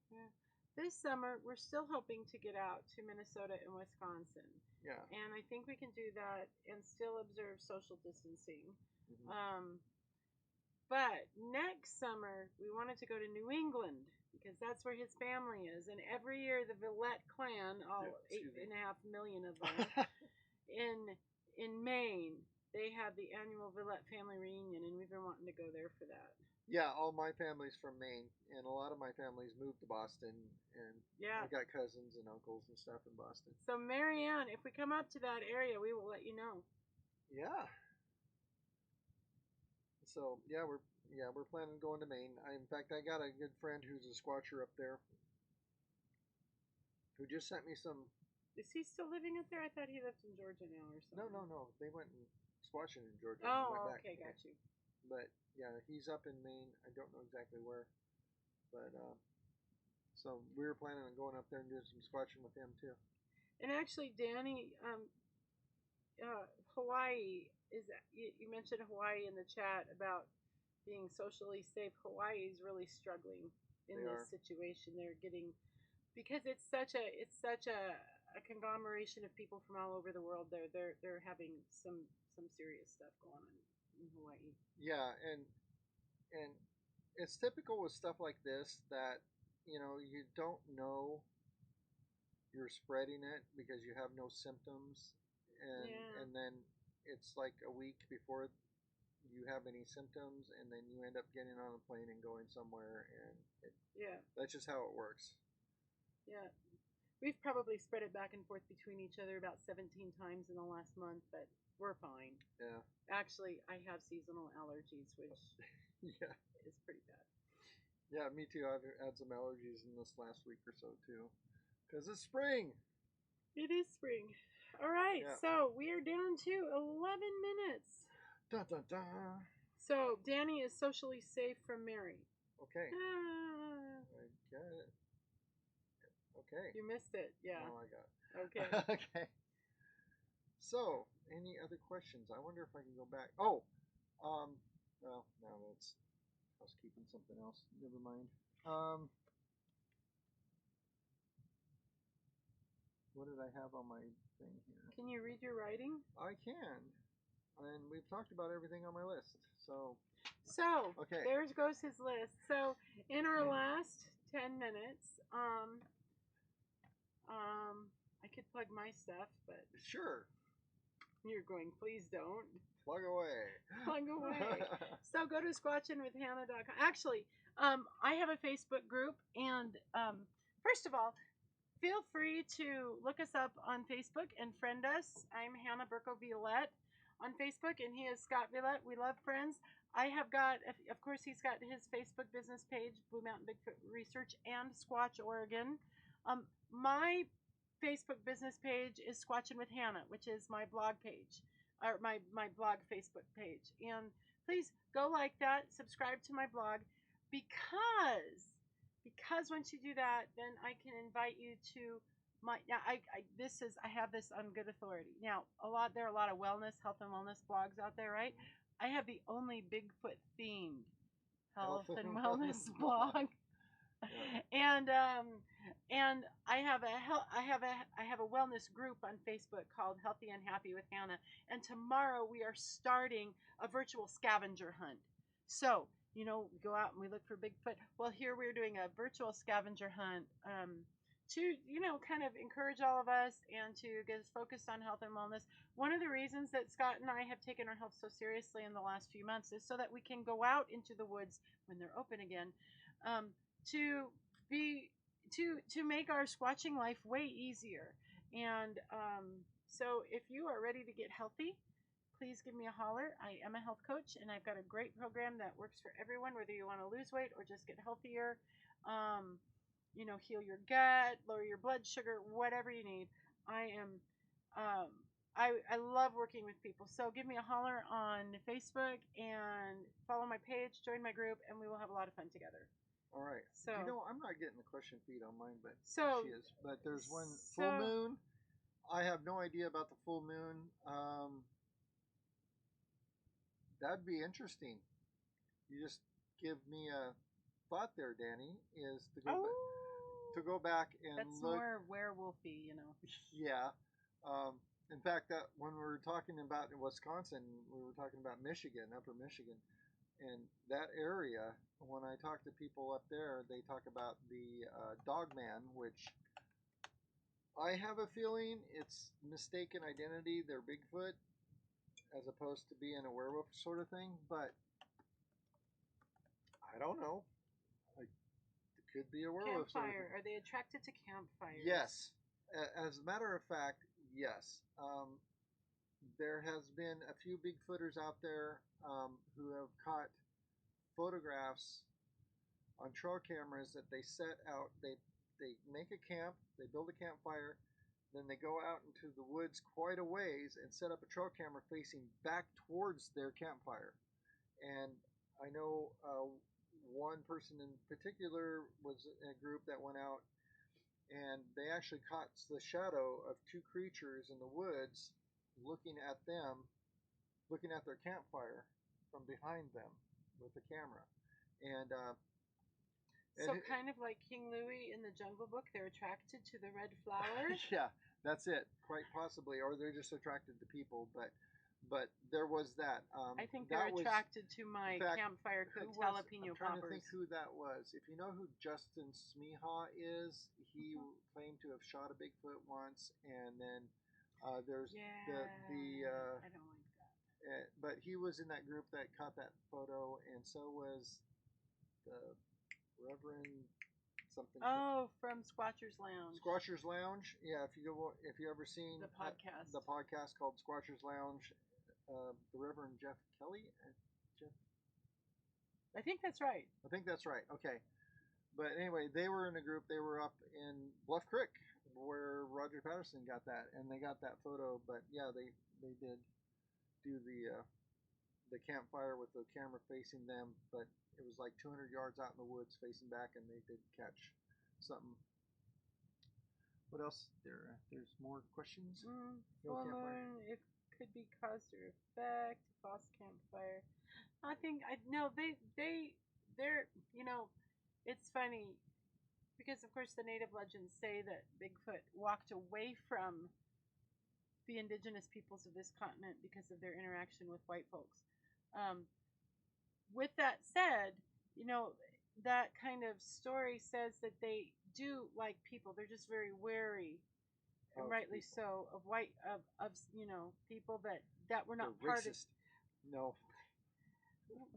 S1: we're still hoping to get out to Minnesota and Wisconsin.
S2: Yeah.
S1: And I think we can do that and still observe social distancing.
S2: Mm-hmm.
S1: But next summer, we wanted to go to New England because that's where his family is. And every year, the Villette clan, all 8.5 million of them, in Maine, they have the annual Villette family reunion, and we've been wanting to go there for that.
S2: Yeah, all my family's from Maine, and a lot of my family's moved to Boston, and I got cousins and uncles and stuff in Boston.
S1: So, Marianne, if we come up to that area, we will let you know.
S2: Yeah. So we're planning on going to Maine. In fact, I got a good friend who's a squatcher up there, who just sent me some.
S1: Is he still living up there? I thought he lived in Georgia now or something.
S2: No. They went squatching in Georgia.
S1: Oh, okay, got you.
S2: But yeah, he's up in Maine. I don't know exactly where, but so we were planning on going up there and doing some squatching with him too. And
S1: actually, Danny, Hawaii is. You mentioned Hawaii in the chat about being socially safe. Hawaii is really struggling in this situation. They're getting, because it's such a conglomeration of people from all over the world. They're having some serious stuff going on in Hawaii.
S2: Yeah, and it's typical with stuff like this that you don't know you're spreading it because you have no symptoms, and then it's like a week before you have any symptoms, and then you end up getting on a plane and going somewhere, and that's just how it works.
S1: Yeah. We've probably spread it back and forth between each other about 17 times in the last month, but we're fine.
S2: Yeah.
S1: Actually, I have seasonal allergies, which is pretty bad.
S2: Yeah, me too. I've had some allergies in this last week or so too, because it's spring.
S1: It is spring. All right, so we are down to 11 minutes.
S2: Dun, dun, dun.
S1: So Danny is socially safe from Mary.
S2: Okay. I got it. Okay.
S1: You missed it. Yeah.
S2: No, I got it.
S1: Okay.
S2: Okay. So, any other questions? I wonder if I can go back. Oh, well, no, that's housekeeping, something else. Never mind. What did I have on my thing here?
S1: Can you read your writing?
S2: I can. And we've talked about everything on my list. So okay.
S1: There goes his list. So in our last 10 minutes, I could plug my stuff, but
S2: sure.
S1: You're going, please don't.
S2: Plug away.
S1: Plug away. So go to squatchandwithhannah.com. Actually, I have a Facebook group, and first of all, feel free to look us up on Facebook and friend us. I'm Hannah Burko Violette on Facebook, and he is Scott Violette. We love friends. I have got, of course, he's got his Facebook business page, Blue Mountain Bigfoot Research and Squatch, Oregon. My Facebook business page is Squatching with Hannah, which is my blog page, or my blog Facebook page. And please go like that, subscribe to my blog, because once you do that, then I can invite you to my, now I have this on good authority. Now, there are a lot of wellness, health and wellness blogs out there, right? I have the only Bigfoot themed health and wellness blog. And I have a wellness group on Facebook called Healthy and Happy with Hannah. And tomorrow we are starting a virtual scavenger hunt. So, we go out and we look for Bigfoot. Well, here we're doing a virtual scavenger hunt to, kind of encourage all of us and to get us focused on health and wellness. One of the reasons that Scott and I have taken our health so seriously in the last few months is so that we can go out into the woods when they're open again, to make our squatching life way easier. And so if you are ready to get healthy, please give me a holler. I am a health coach, and I've got a great program that works for everyone, whether you want to lose weight or just get healthier, heal your gut, lower your blood sugar, whatever you need. I love working with people. So give me a holler on Facebook and follow my page, join my group, and we will have a lot of fun together.
S2: All right. So I'm not getting the question feed on mine, but she is. But there's one full moon. I have no idea about the full moon. That'd be interesting. You just give me a thought there, Danny, is to go back and
S1: that's
S2: look.
S1: More werewolfy,
S2: Yeah. In fact, that when we were talking about in Wisconsin, we were talking about Michigan, Upper Michigan, and that area. When I talk to people up there, they talk about the Dogman, which I have a feeling it's mistaken identity. They're Bigfoot, as opposed to being a werewolf sort of thing, but I don't know. It could be a werewolf.
S1: Campfire. Sort of. Are they attracted to campfires?
S2: Yes. As a matter of fact, yes. There has been a few Bigfooters out there who have caught photographs on trail cameras that they set out. They make a camp, they build a campfire, then they go out into the woods quite a ways and set up a trail camera facing back towards their campfire. And I know one person in particular was in a group that went out, and they actually caught the shadow of two creatures in the woods looking at their campfire from behind them with the camera. And
S1: so kind of like King Louie in the Jungle Book, they're attracted to the red flowers.
S2: Yeah, that's it, quite possibly, or they're just attracted to people. But there was that.
S1: I think they're attracted to my campfire cooked jalapeno poppers.
S2: I'm trying to think who that was. If you know who Justin Smeha is, he claimed to have shot a Bigfoot once, and then there's the
S1: I don't like that.
S2: But he was in that group that caught that photo, and so was the Reverend something.
S1: Oh, from Squatcher's Lounge.
S2: Squatcher's Lounge. Yeah, if you ever seen
S1: the
S2: podcast called Squatcher's Lounge, the Reverend Jeff Kelly.
S1: I think that's right.
S2: Okay. But anyway, they were in a group. They were up in Bluff Creek where Roger Patterson got that, and they got that photo. But yeah, they did do the campfire with the camera facing them, but it was like 200 yards out in the woods facing back, and they did catch something. What else? There's more questions.
S1: Full moon, it could be cause or effect. False campfire. I think they're, it's funny because, of course, the native legends say that Bigfoot walked away from the indigenous peoples of this continent because of their interaction with white folks. Um, with that said, you know, that kind of story says that they do like people. They're just very wary, and rightly
S2: people.
S1: so, of white of people that were not
S2: They're
S1: part
S2: racist. No.
S1: of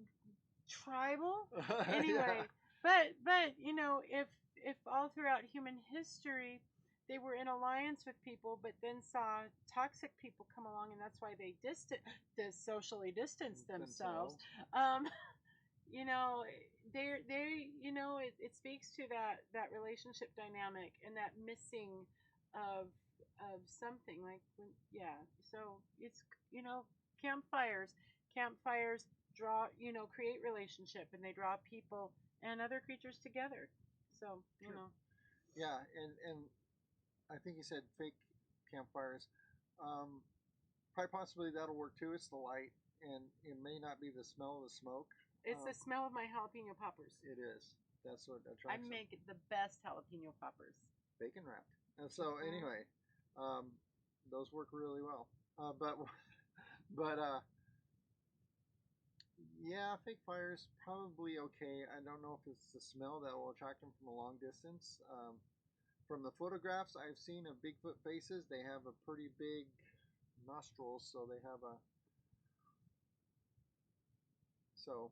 S1: tribal anyway.
S2: Yeah.
S1: But if all throughout human history they were in alliance with people, but then saw toxic people come along, and that's why they socially distanced themselves. Um, you know, it speaks to that relationship dynamic and that missing of something like yeah. So it's campfires. Campfires draw create relationship, and they draw people and other creatures together. So
S2: True. Yeah, and I think you said fake campfires. Um, Probably possibly that'll work too. It's the light, and it may not be the smell of the smoke.
S1: it's the smell of my jalapeno poppers.
S2: It is. That's what
S1: I
S2: attracts them.
S1: make the best jalapeno poppers.
S2: Bacon wrapped. And so anyway, um, those work really well. But yeah, fake fires probably okay. I don't know if it's the smell that will attract them from a long distance. From the photographs I've seen of Bigfoot faces, they have a pretty big nostrils, so they have a so.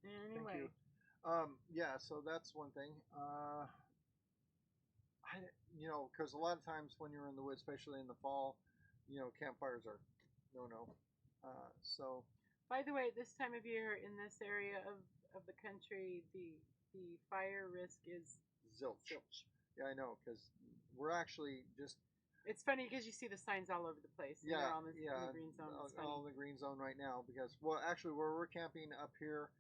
S1: Anyway.
S2: Thank you. Yeah, so that's one thing. Because a lot of times when you're in the woods, especially in the fall, campfires are no. So.
S1: By the way, this time of year in this area of the country, the fire risk is
S2: Zilch. Yeah, I know, because we're actually just.
S1: It's funny because you see the signs all over the place.
S2: Yeah,
S1: in the green zone.
S2: All in the green zone right now because actually where we're camping up here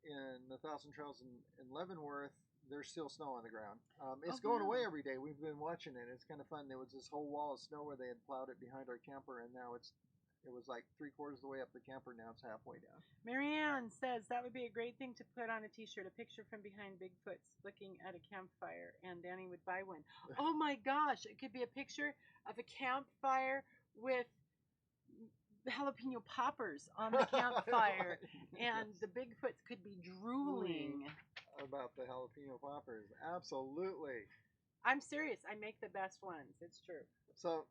S2: in the Thousand Trails in Leavenworth, there's still snow on the ground. It's going away every day. We've been watching it. It's kind of fun. There was this whole wall of snow where they had plowed it behind our camper, and now it was like 3/4 of the way up the camper. Now it's halfway down.
S1: Marianne says that would be a great thing to put on a T-shirt, a picture from behind Bigfoot's looking at a campfire, and Danny would buy one. Oh my gosh, it could be a picture of a campfire with jalapeno poppers on the campfire, and the Bigfoots could be drooling
S2: about the jalapeno poppers. Absolutely.
S1: I'm serious. I make the best ones. It's true.
S2: So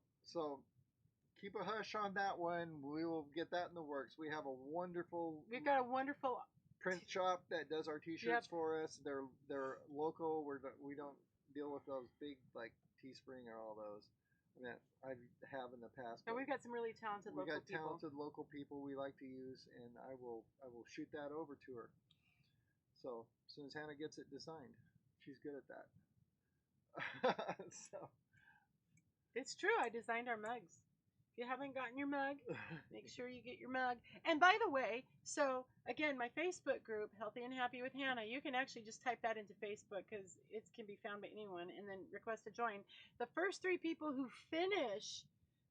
S2: keep a hush on that one. We will get that in the works. We've got a wonderful print shop that does our T-shirts for us. They're local. We don't deal with those big like Teespring or all those that I have in the past.
S1: But we've got some really talented local people.
S2: We got talented local people we like to use, and I will shoot that over to her. So as soon as Hannah gets it designed, she's good at that. So
S1: it's true. I designed our mugs. If you haven't gotten your mug, make sure you get your mug. And by the way, so again, my Facebook group, Healthy and Happy with Hannah, you can actually just type that into Facebook because it can be found by anyone, and then request to join. The first 3 people who finish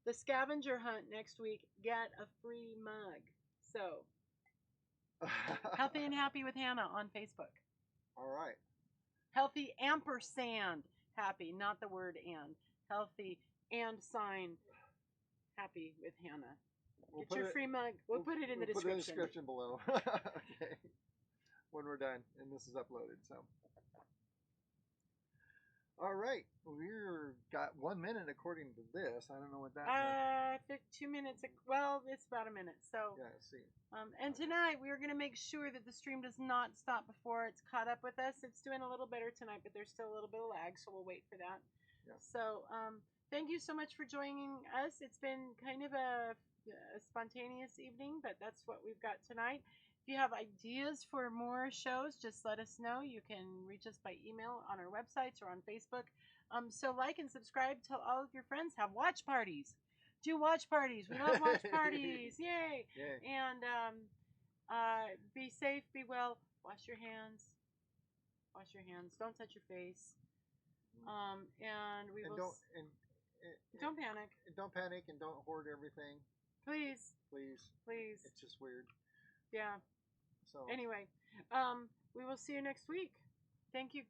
S1: the scavenger hunt next week get a free mug. So, Healthy and Happy with Hannah on Facebook.
S2: All right.
S1: Healthy ampersand happy, not the word and. Healthy and sign happy with Hannah. Get your free mug. We'll put it in the description.
S2: Put it in the description below. Okay. When we're done and this is uploaded. So. All right. We're got 1 minute according to this. I don't know what that
S1: means. 2 minutes. Well, it's about a minute. So.
S2: Yeah, I see.
S1: And tonight we are going to make sure that the stream does not stop before it's caught up with us. It's doing a little better tonight, but there's still a little bit of lag, so we'll wait for that. Yeah. So, thank you so much for joining us. It's been kind of a spontaneous evening, but that's what we've got tonight. If you have ideas for more shows, just let us know. You can reach us by email on our websites or on Facebook. So like and subscribe. Tell all of your friends. Have watch parties. Do watch parties. We love watch parties. Yay. And be safe. Be well. Wash your hands. Wash your hands. Don't touch your face. And we will. Don't panic.
S2: Don't panic and don't hoard everything.
S1: Please.
S2: It's just weird.
S1: Yeah.
S2: So
S1: anyway, We will see you next week. Thank you.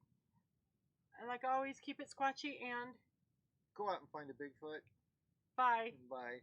S1: And like always, keep it squatchy and
S2: Go out and find a Bigfoot.
S1: bye.
S2: Bye.